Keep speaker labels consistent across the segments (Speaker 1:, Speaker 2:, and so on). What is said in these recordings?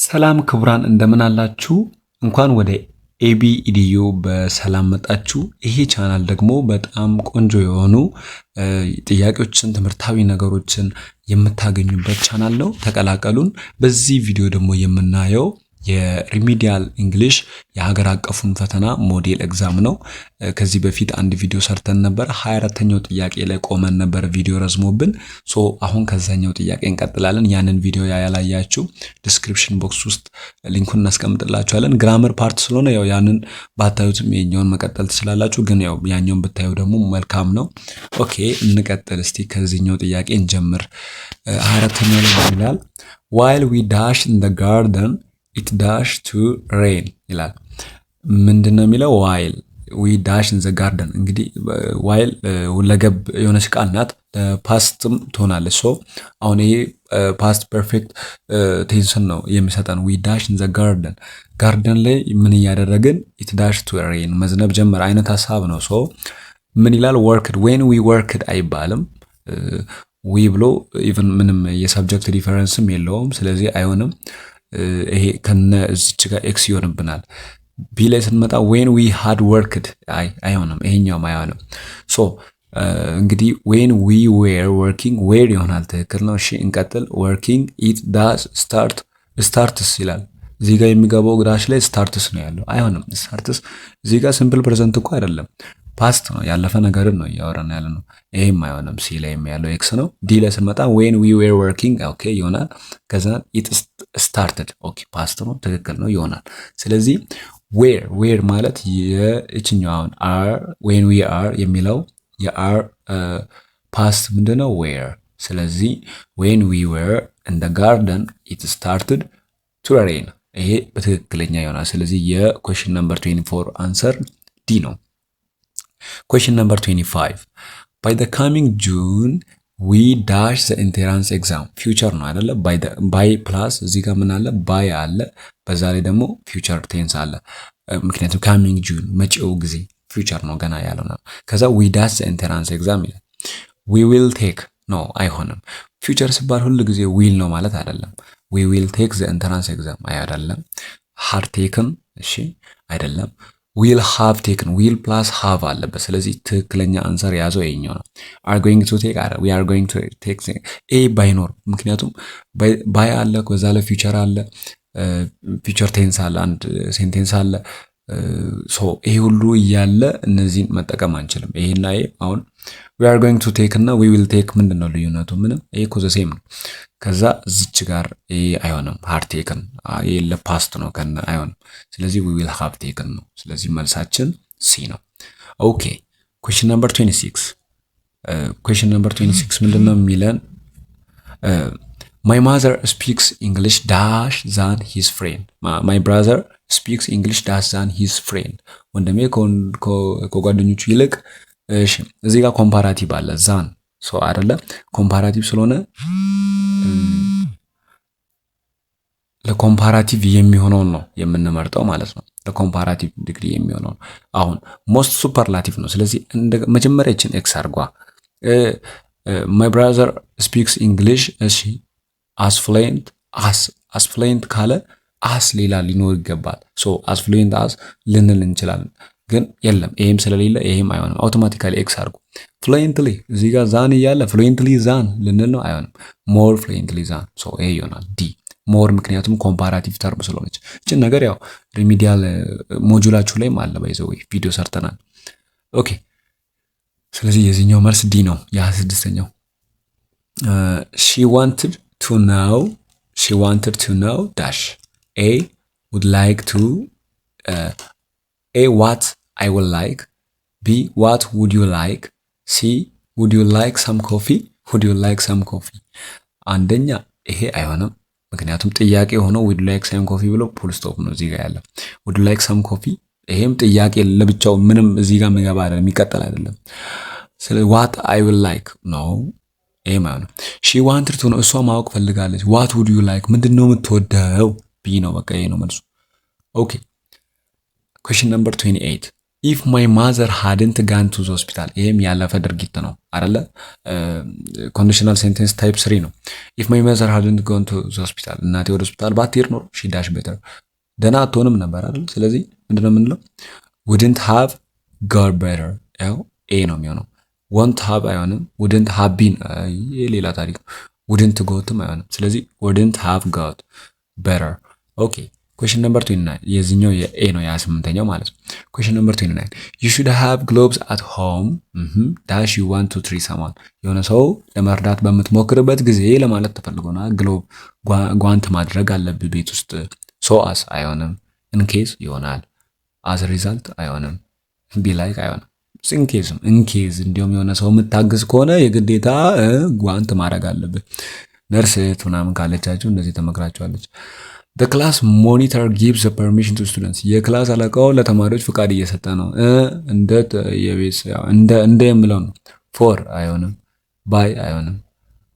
Speaker 1: ሰላም ክቡራን እንደምን አላችሁ? እንኳን ወደ ኤቢ ኢዲዩ በሰላም መጣችሁ። ይሄ ቻናል ደግሞ በጣም ቆንጆ የሆኑ ጥያቄዎችን፣ ትምህርታዊ ነገሮችን የምታገኙበት ቻናል ነው። ተቀላቀሉን። በዚህ ቪዲዮ ደግሞ የምናየው የሪሚዲያል እንግሊሽ የሀገር አቀፉን ፈተና ሞዴል ኤግዛም ነው። ከዚህ በፊት አንድ ቪዲዮ ሰርተን ነበር። 24ኛው ጥያቄ ላይ ቆመን ነበር፣ ቪዲዮ ረዝሞብን። አሁን ከዛኛው ጥያቄ እንቀጥላለን። ያንን ቪዲዮ ያላያችሁ ዲስክሪፕሽን ቦክስ ውስጥ ሊንኩን እናስቀምጥላችኋለን። ግራመር ፓርት ስለሆነ ያው ያንን ባታዩትም የኛውን መቀጠል ትችላላችሁ፣ ግን ያው ያኛውን ብታዩ ደግሞ መልካም ነው። ኦኬ እንቀጥል። እስቲ ከዚህኛው ጥያቄ እንጀምር። 24ኛው ላይ ይላል while we dash in the garden it dash to rain ይላል። ምንድነው የሚለው? while we dash in the garden። እንግዲህ while ሁለገብ የሆነች ቃል ናት፣ ፓስትም ትሆናለች። አሁን ይሄ ፓስት ፐርፌክት ቴንስን ነው የሚሰጠን። we dash in the garden ጋርደን ላይ ምን እያደረግን? it dash to rain መዝነብ ጀመረ አይነት ሀሳብ ነው። ምን ይላል? worked when we worked አይባልም። we ብሎ ኢቭን ምንም የሰብጀክት ዲፈረንስም የለውም፣ ስለዚህ አይሆንም። ይሄ ከነ እዚች ጋር ኤክስ ይሆንብናል። ቢ ላይ ስንመጣ when we had worked አይሆንም፣ ይሄኛውም አይሆንም። እንግዲህ when we were working where ይሆናል። ትክክል ነው። እሺ እንቀጥል። working it does starts ይላል። እዚህ ጋር የሚገባው ዳሽ ላይ ስታርትስ ነው ያለው፣ አይሆንም። ስታርትስ እዚህ ጋር ሲምፕል ፕሬዘንት እኮ አይደለም፣ ፓስት ነው፣ ያለፈ ነገርን ነው እያወራን ያለ ነው። ይሄም አይሆንም። ሲ ላይ ያለው ኤክስ ነው። ዲ ላይ ስንመጣ when we were working ኦኬ ይሆናል። ከዛ it started ኦኬ ፓስት ነው፣ ትክክል ነው ይሆናል። ስለዚህ where ማለት የእችኛውን are when we are የሚለው የአር ፓስት ምንድነው? where። ስለዚህ when we were in the garden it started to rain ይሄ በትክክለኛ ይሆናል። ስለዚህ የኩዌስችን ነምበር 24 አንሰር ዲ ነው። Question number 25 by the coming June we dash the entrance exam future ነው አይደለ? by plus እዚህ ጋር ምን አለ? by አለ፣ በዛ ላይ ደግሞ future tense አለ። ምክንያቱም coming June መጪው ጊዜ future ነው፣ ገና ያለው ነው። ከዛ we dash the entrance exam ይላል። we will take ነው፣ አይሆንም። future ሲባል ሁሉ ጊዜ will ነው ማለት አይደለም። we will take the entrance exam አይደለም። have taken እሺ አይደለም። will have taken will plus have አለበት። ስለዚህ ትክክለኛ አንሰር ያዘው ይሄኛው ነው። are going to take አረ we are going to take ኤ ባይኖር፣ ምክንያቱም ባይ አለ፣ ከዛ ላይ ፊውቸር አለ፣ ፊውቸር ቴንስ አለ፣ አንድ ሴንቴንስ አለ። ይሄ ሁሉ እያለ እነዚህን መጠቀም አንችልም። ይሄና ይሄ አሁን we are going to take እና we will take ምንድነው ልዩነቱ? ምንም። ይሄ እኮ ዘ ሴም ነው። ከዛ እዚች ጋር ይሄ አይሆንም። have taken ይሄ ለፓስት ነው ከነ አይሆንም። ስለዚህ we will have taken ነው። ስለዚህ መልሳችን ሲ ነው። ኦኬ question number 26 question number 26 ምንድነው የሚለን? my mother speaks English dash than his friend my brother speaks English dash than his friend ወንድሜ ከጓደኞቹ ይልቅ እሺ እዚህ ጋር ኮምፓራቲቭ አለ ዛን አይደለ? ኮምፓራቲቭ ስለሆነ ለኮምፓራቲቭ የሚሆነውን ነው የምንመርጠው ማለት ነው። ለኮምፓራቲቭ ዲግሪ የሚሆነው አሁን ሞስት ሱፐርላቲቭ ነው። ስለዚህ መጀመሪያ እቺን ኤክስ አርጓ my brother speaks English እሺ as fluent ካለ as ሌላ ሊኖር ይገባል። as fluent as ልንል እንችላለን፣ ግን የለም ይሄም ስለሌለ ይሄም አይሆንም። አውቶማቲካሊ ኤክስ አርጉ። fluently እዚህ ጋር ዛን እያለ fluently ዛን ልንል ነው፣ አይሆንም። more fluently ዛን ይሄ ይሆናል ዲ ሞር፣ ምክንያቱም ኮምፓራቲቭ ተርም ስለሆነች። እቺን ነገር ያው ሪሚዲያል ሞጁላችሁ ላይም አለ ባይዘው ቪዲዮ ሰርተናል። ኦኬ ስለዚህ የዚህኛው መልስ ዲ ነው። የ26ኛው she wanted to know dash a would like to a what I will like b what would you like c would you like some coffee አንደኛ ይሄ አይሆንም፣ ምክንያቱም ጥያቄ ሆኖ would like some coffee ብሎ ፉል ስቶፕ ነው እዚህ ጋር ያለው። would like some coffee ይሄም ጥያቄ ለብቻው ምንም እዚህ ጋር መገባ አይደለም፣ የሚቀጥል አይደለም። ስለዚህ what I will like ነው ይሄ ማለት ነው። she wanted to know እሷ ማወቅ ፈልጋለች። what would you like ምንድነው የምትወደው? ቢ ነው፣ በቃ ይሄ ነው መልሱ። ኦኬ question number 28 ኢፍ ማይ ማዘር ሃድንት ጋን ቱ ዘ ሆስፒታል። ይሄም ያለፈ ድርጊት ነው አይደለ? ኮንዲሽናል ሴንቴንስ ታይፕ 3 ነው። ኢፍ ማይ ማዘር ሃድንት ጋን ቱ ዘ ሆስፒታል፣ እናቴ ወደ ሆስፒታል ባትሄድ ኖሮ ሺ ዳሽ ቤተር፣ ደህና አትሆንም ነበር አይደል? ስለዚህ ምንድነው የምንለው? ውድንት ሃቭ ጋት ቤተር። ያው ኤ ነው የሚሆነው። ወንት ሃቭ አይሆንም። ውድንት ሃቭ ቢን ሌላ ታሪክ ነው። ውድንት ጎትም አይሆንም። ስለዚህ ውድንት ሃቭ ጋት ቤተር። ኦኬ ኩዌሽን ነምበር 29 የዚህኛው የኤ ነው የ28ኛው ማለት ነው። ኩዌሽን ነምበር 29 you should have gloves at home dash you want to treat someone። የሆነ ሰው ለመርዳት በምትሞክርበት ጊዜ ለማለት ተፈልጎና ግሎብ ጓንት ማድረግ አለብህ ቤት ውስጥ። ሶ አስ አይሆንም። ኢንኬዝ ይሆናል። አስ ሪዛልት አይሆንም። ቢ ላይክ አይሆንም። ኢንኬዝም ኢንኬዝ እንዲሁም የሆነ ሰው የምታግዝ ከሆነ የግዴታ ጓንት ማድረግ አለብህ። ነርስ ምናምን ካለቻችሁ እንደዚህ ተመክራችኋለች። The class monitor gives the permission to students። የክላስ አለቃው ለተማሪዎች ፍቃድ እየሰጠ ነው። እንደ የምለው ነው። ፎር አይሆንም። ባይ አይሆንም።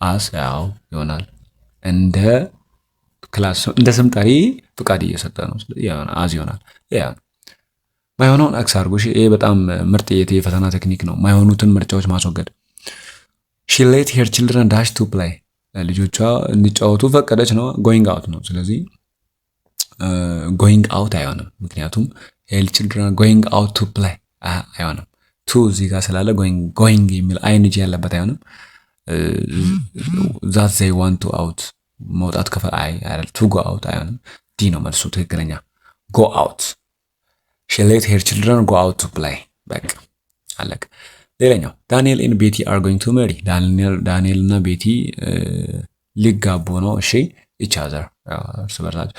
Speaker 1: አስ ያው ይሆናል። እንደ ክላስ እንደ ስም ጠሪ ፍቃድ እየሰጠ ነው። አዝ ይሆናል። ማይሆነውን አክስ አድርጎ። ይሄ በጣም ምርጥ የፈተና ቴክኒክ ነው። ማይሆኑትን ምርጫዎች ማስወገድ። she let her children dash to play። ልጆቿ እንዲጫወቱ ፈቀደች ነው። going out ነው። ስለዚህ ጎይንግ አውት አይሆንም። ምክንያቱም ሄል ችልድረን ጎይንግ አውት ቱ ፕላይ አይሆንም። ቱ እዚህ ጋር ስላለ ጎይንግ የሚል አይንጂ ያለበት አይሆንም። ዛት ዘይ ዋንት ቱ አውት መውጣት አይደል ቱ ጎ አውት አይሆንም። ዲ ነው መልሱ ትክክለኛ። ጎ አውት ሺ ሌት ሄር ችልድረን ጎ አውት ቱ ፕላይ። በቃ አለቀ። ሌላኛው ዳንኤል ኤንድ ቤቲ አር ጎይንግ ቱ ሜሪ። ዳንኤል እና ቤቲ ሊጋቡ ነው። እሺ each other እርስ በርሳቸው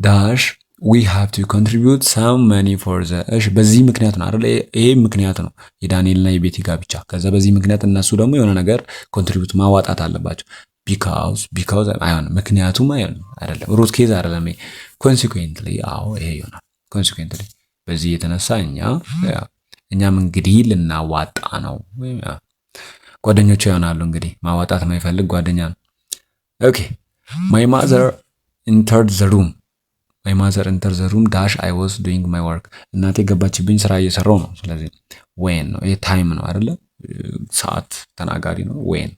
Speaker 1: ዳሽ we have to contribute some money for the እሺ በዚህ ምክንያት ነው አይደል? ይሄ ምክንያት ነው የዳንኤልና የቤቲ ጋብቻ። ከዛ በዚህ ምክንያት እነሱ ደግሞ የሆነ ነገር ኮንትሪቢዩት ማዋጣት አለባቸው። because አይሆንም። ምክንያቱም አይደለም ሩት ኬዝ አይደለም። consequently አዎ ይሄ ይሆናል። consequently በዚህ የተነሳ እኛም እንግዲህ ልናዋጣ ነው። ጓደኞቹ ይሆናሉ እንግዲህ ማዋጣት የማይፈልግ ጓደኛ ነው። ኦኬ my mother entered the room dash I was doing my work። እናቴ ገባችብኝ ስራ እየሰራው ነው። ስለዚህ when ነው ይሄ ታይም ነው አይደለ? ሰዓት ተናጋሪ ነው when።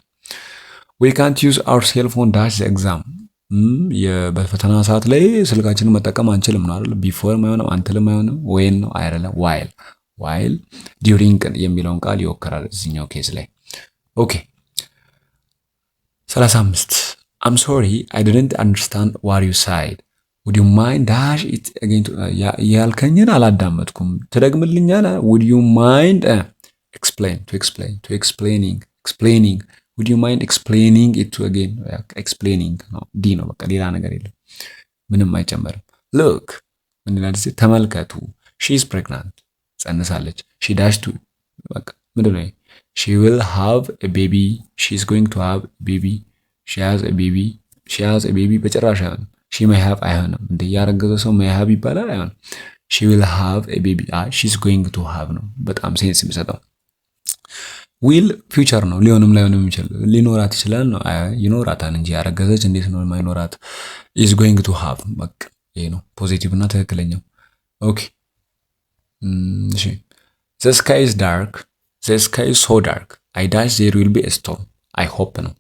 Speaker 1: we can't use our cell phone dash the exam። በፈተና ሰዓት ላይ ስልካችንን መጠቀም አንችልም ነው አይደለ? before አይሆንም፣ until አይሆንም፣ when ነው አይደለ? while during የሚለውን ቃል ይወክራል እዚህኛው ኬስ ላይ። ኦኬ 35 I'm sorry I didn't understand what you said. Would you mind dash it again? ያልከኝን አላዳመጥኩም ትደግምልኛል? Would you mind explaining would you mind explaining it to again? explaining ነው ዲ ነው በቃ ሌላ ነገር የለም፣ ምንም አይጨመርም። look ምን ይላል? ተመልከቱ she is pregnant ጸንሳለች። she dash to በቃ ምንድነው? she will have a baby. she is going to have a baby. she has a baby በጭራሽ አይሆንም። she may have አይሆንም። እንደ ያረገዘ ሰው may have ይባላል አይሆንም። she will have a baby she's going to have ነው በጣም ሴንስ የሚሰጠው። will ፊውቸር ነው ሊሆንም ላይሆንም ይችላል። ሊኖራት ይችላል ነው ይኖራታል እንጂ ያረገዘች እንዴት ነው የማይኖራት? is going to have በቃ ይሄ ነው ፖዚቲቭ እና ትክክለኛው። ኦኬ እሺ the sky is so dark I dash there will be a storm. I hope ነው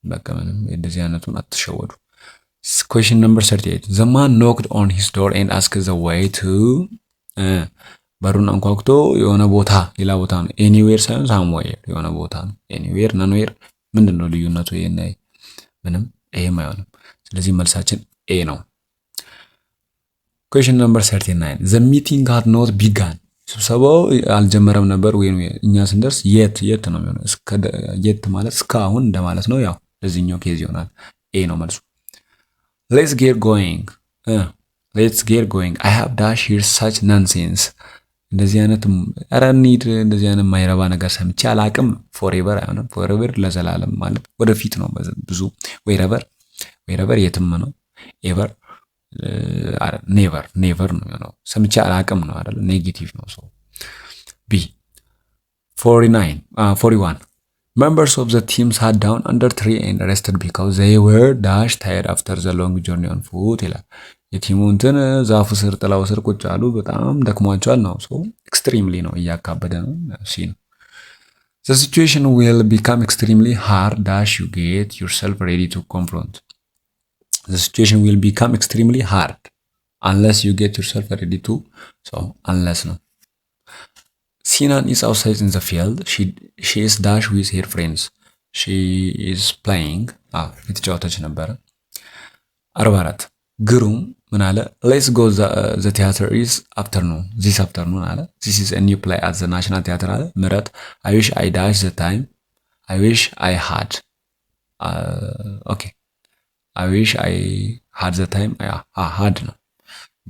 Speaker 1: በቃ ምንም እንደዚህ አይነቱን አትሸወዱ። question number 38 the man knocked on his door and asked the way to በሩን አንኳኩቶ የሆነ ቦታ ሌላ ቦታ ነው። anywhere ሳይሆን somewhere የሆነ ቦታ ነው። anywhere nowhere ምንድነው ልዩነቱ? ይሄን ምንም ይሄም አይሆንም። ስለዚህ መልሳችን ኤ ነው። question number 39 the meeting had not begun ስብሰባው አልጀመረም ነበር ወይም እኛ ስንደርስ የት ነው የሚሆነው? የት ማለት እስካሁን እንደማለት ነው። ያው ለዚህኛው ኬዝ ይሆናል። ኤ ነው መልሱ። let's get going I have dash here such nonsense። እንደዚህ አይነት አራኒድ እንደዚህ አይነት ማይረባ ነገር ሰምቼ አላቅም። forever አይሆንም። forever ለዘላለም ማለት ወደፊት ነው ብዙ wherever የትም ነው። ever ኔቨር ነው የሚሆነው። ሰምቼ አላቅም ነው አይደል? ኔጌቲቭ ነው። ሶ ቢ 41 members of the team sat down under tree and rested because they were dash tired after the long journey on foot ይላል። የቲሙ እንትን ዛፉ ስር ጥላው ስር ቁጭ አሉ። በጣም ደክሟቸዋል ነው። ሶ ኤክስትሪምሊ ነው እያካበደ ነው። ሲ ነው። The situation will become extremely hard dash you get yourself ready to confront. The situation will become extremely hard unless you get yourself ready to so unless ነው። Sinan is outside in the field. She is dash with her friends. She is playing. የተጫወተች ነበረ። 44 ግሩም ምን አለ? Let's go the theater is afternoon. This afternoon አለ። This is a new play at the National Theater አለ። ምረት I wish I dash the time. I wish I had. Okay. I wish I had the time. had ነው።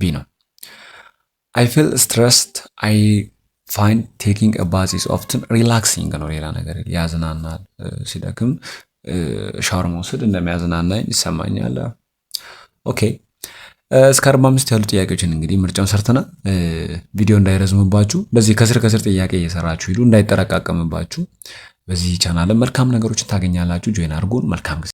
Speaker 1: B ነው። I feel stressed. I find taking a bath is often relaxing ነው። ሌላ ነገር ያዝናናል። ሲደክም ሻወር መውሰድ እንደሚያዝናናኝ ይሰማኛል። ኦኬ እስከ 45 ያሉ ጥያቄዎችን እንግዲህ ምርጫውን ሰርተናል። ቪዲዮ እንዳይረዝምባችሁ እንደዚህ ከስር ጥያቄ እየሰራችሁ ሂዱ፣ እንዳይጠረቃቀምባችሁ። በዚህ ቻናል መልካም ነገሮችን ታገኛላችሁ። ጆይን አድርጉን። መልካም ጊዜ